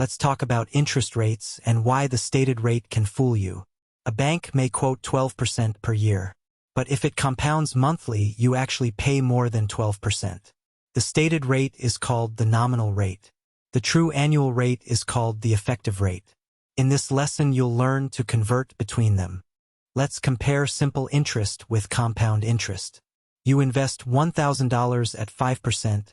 Let's talk about interest rates and why the stated rate can fool you. A bank may quote 12% per year, but if it compounds monthly, you actually pay more than 12%. The stated rate is called the nominal rate. The true annual rate is called the effective rate. In this lesson, you'll learn to convert between them. Let's compare simple interest with compound interest. You invest $1,000 at 5%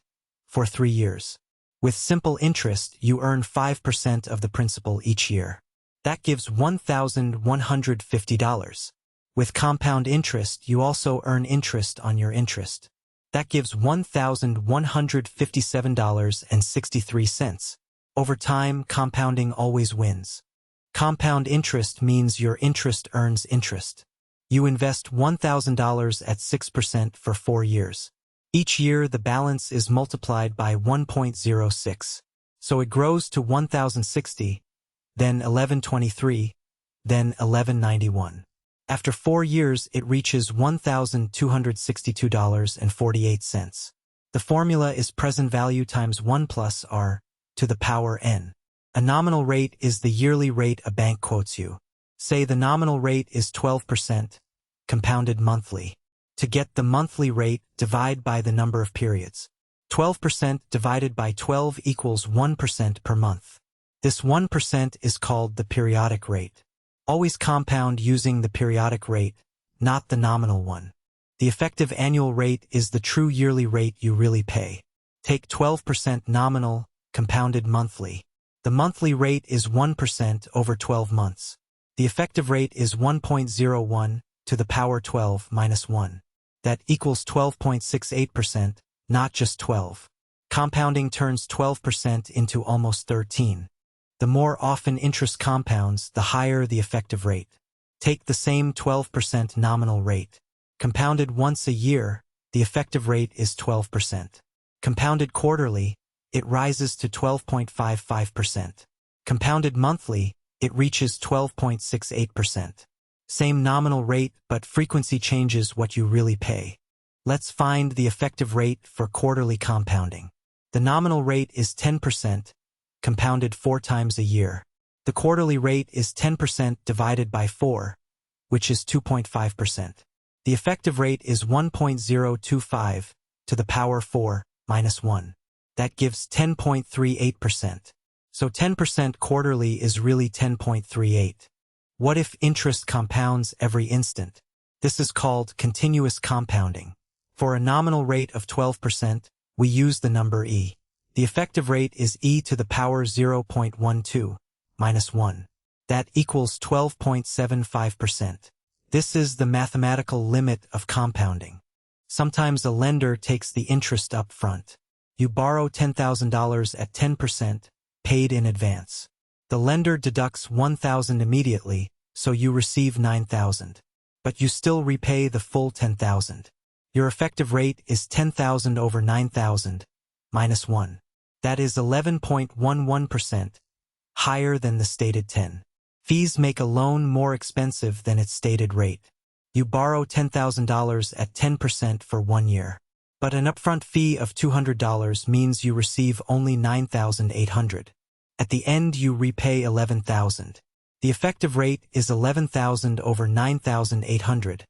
for 3 years. With simple interest, you earn 5% of the principal each year. That gives $1,150. With compound interest, you also earn interest on your interest. That gives $1,157.63. Over time, compounding always wins. Compound interest means your interest earns interest. You invest $1,000 at 6% for 4 years. Each year, the balance is multiplied by 1.06. So it grows to 1,060, then 1,123, then 1,191. After 4 years, it reaches $1,262.48. The formula is present value times 1 plus r to the power n. A nominal rate is the yearly rate a bank quotes you. Say the nominal rate is 12%, compounded monthly. To get the monthly rate, divide by the number of periods. 12% divided by 12 equals 1% per month. This 1% is called the periodic rate. Always compound using the periodic rate, not the nominal one. The effective annual rate is the true yearly rate you really pay. Take 12% nominal, compounded monthly. The monthly rate is 1% over 12 months. The effective rate is 1.01 to the power 12 minus 1. That equals 12.68%, not just 12. Compounding turns 12% into almost 13. The more often interest compounds, the higher the effective rate. Take the same 12% nominal rate. Compounded once a year, the effective rate is 12%. Compounded quarterly, it rises to 12.55%. Compounded monthly, it reaches 12.68%. Same nominal rate, but frequency changes what you really pay. Let's find the effective rate for quarterly compounding. The nominal rate is 10%, compounded 4 times a year. The quarterly rate is 10% divided by 4, which is 2.5%. The effective rate is 1.025 to the power 4 minus 1. That gives 10.38%. So 10% quarterly is really 10.38. What if interest compounds every instant? This is called continuous compounding. For a nominal rate of 12%, we use the number e. The effective rate is e to the power 0.12 minus 1. That equals 12.75%. This is the mathematical limit of compounding. Sometimes a lender takes the interest up front. You borrow $10,000 at 10%, paid in advance. The lender deducts $1,000 immediately, so you receive $9,000. But you still repay the full $10,000. Your effective rate is $10,000 over $9,000, minus 1. That is 11.11%, higher than the stated 10. Fees make a loan more expensive than its stated rate. You borrow $10,000 at 10% for 1 year. But an upfront fee of $200 means you receive only $9,800. At the end, you repay $11,000. The effective rate is $11,000 over $9,800,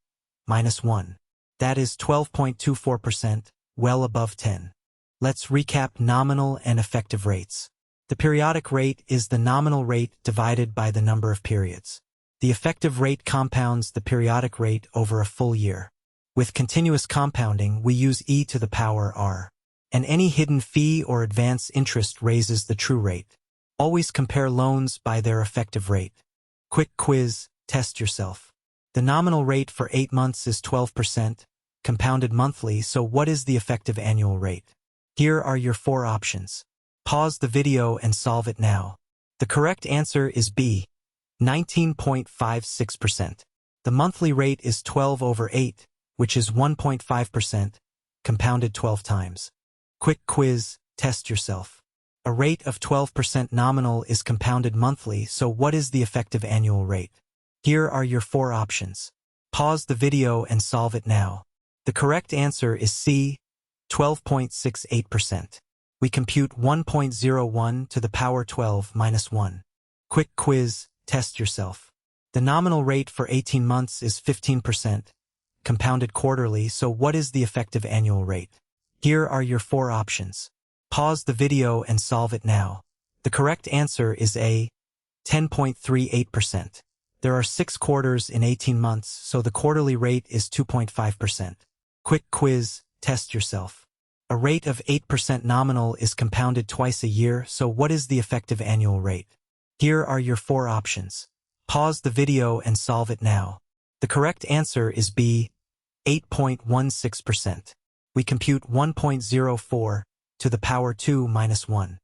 minus 1. That is 12.24%, well above 10. Let's recap nominal and effective rates. The periodic rate is the nominal rate divided by the number of periods. The effective rate compounds the periodic rate over a full year. With continuous compounding, we use e to the power r. And any hidden fee or advance interest raises the true rate. Always compare loans by their effective rate. Quick quiz, test yourself. The nominal rate for 8 months is 12%, compounded monthly, so what is the effective annual rate? Here are your 4 options. Pause the video and solve it now. The correct answer is B, 19.56%. The monthly rate is 12 over 8, which is 1.5%, compounded 12 times. Quick quiz, test yourself. A rate of 12% nominal is compounded monthly, so what is the effective annual rate? Here are your 4 options. Pause the video and solve it now. The correct answer is C, 12.68%. We compute 1.01 to the power 12 minus 1. Quick quiz, test yourself. The nominal rate for 18 months is 15%, compounded quarterly, so what is the effective annual rate? Here are your 4 options. Pause the video and solve it now. The correct answer is A, 10.38%. There are 6 quarters in 18 months, so the quarterly rate is 2.5%. Quick quiz, test yourself. A rate of 8% nominal is compounded twice a year, so what is the effective annual rate? Here are your 4 options. Pause the video and solve it now. The correct answer is B, 8.16%. We compute 1.04 to the power 2 minus 1.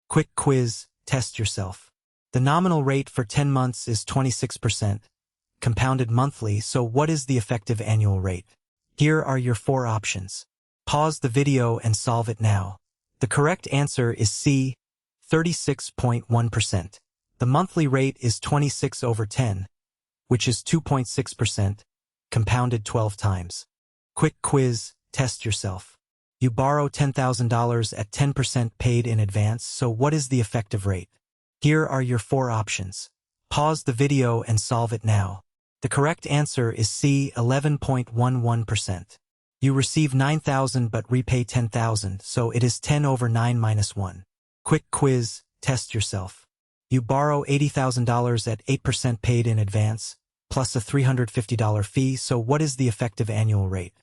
Quick quiz, test yourself. The nominal rate for 10 months is 26%, compounded monthly, so what is the effective annual rate? Here are your 4 options. Pause the video and solve it now. The correct answer is C, 36.1%. The monthly rate is 26 over 10, which is 2.6%, compounded 12 times. Quick quiz, test yourself. You borrow $10,000 at 10% paid in advance, so what is the effective rate? Here are your 4 options. Pause the video and solve it now. The correct answer is C, 11.11%. You receive $9,000 but repay $10,000, so it is 10 over 9 minus 1. Quick quiz, test yourself. You borrow $80,000 at 8% paid in advance, plus a $350 fee, so what is the effective annual rate?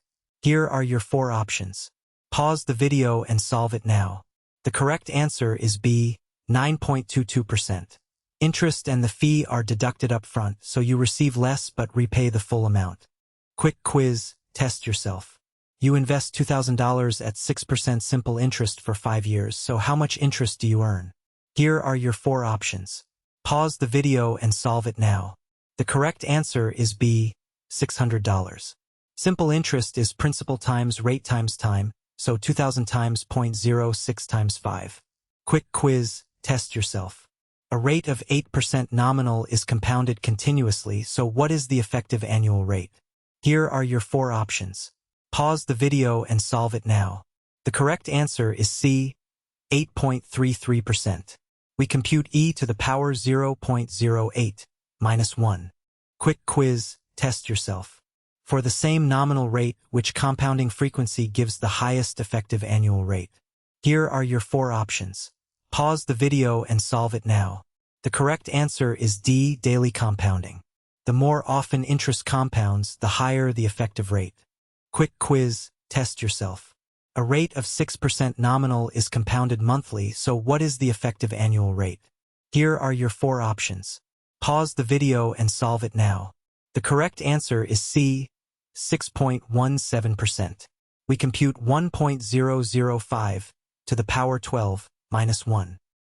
Here are your 4 options. Pause the video and solve it now. The correct answer is B, 9.22%. Interest and the fee are deducted up front, so you receive less but repay the full amount. Quick quiz, test yourself. You invest $2,000 at 6% simple interest for 5 years, so how much interest do you earn? Here are your 4 options. Pause the video and solve it now. The correct answer is B, $600. Simple interest is principal times rate times time, so 2,000 times 0.06 times 5. Quick quiz, test yourself. A rate of 8% nominal is compounded continuously, so what is the effective annual rate? Here are your 4 options. Pause the video and solve it now. The correct answer is C, 8.33%. We compute e to the power 0.08 minus 1. Quick quiz, test yourself. For the same nominal rate, which compounding frequency gives the highest effective annual rate? Here are your 4 options. Pause the video and solve it now. The correct answer is D, daily compounding. The more often interest compounds, the higher the effective rate. Quick quiz, test yourself. A rate of 6% nominal is compounded monthly, so what is the effective annual rate? Here are your 4 options. Pause the video and solve it now. The correct answer is C, 6.17%. We compute 1.005 to the power 12 minus 1.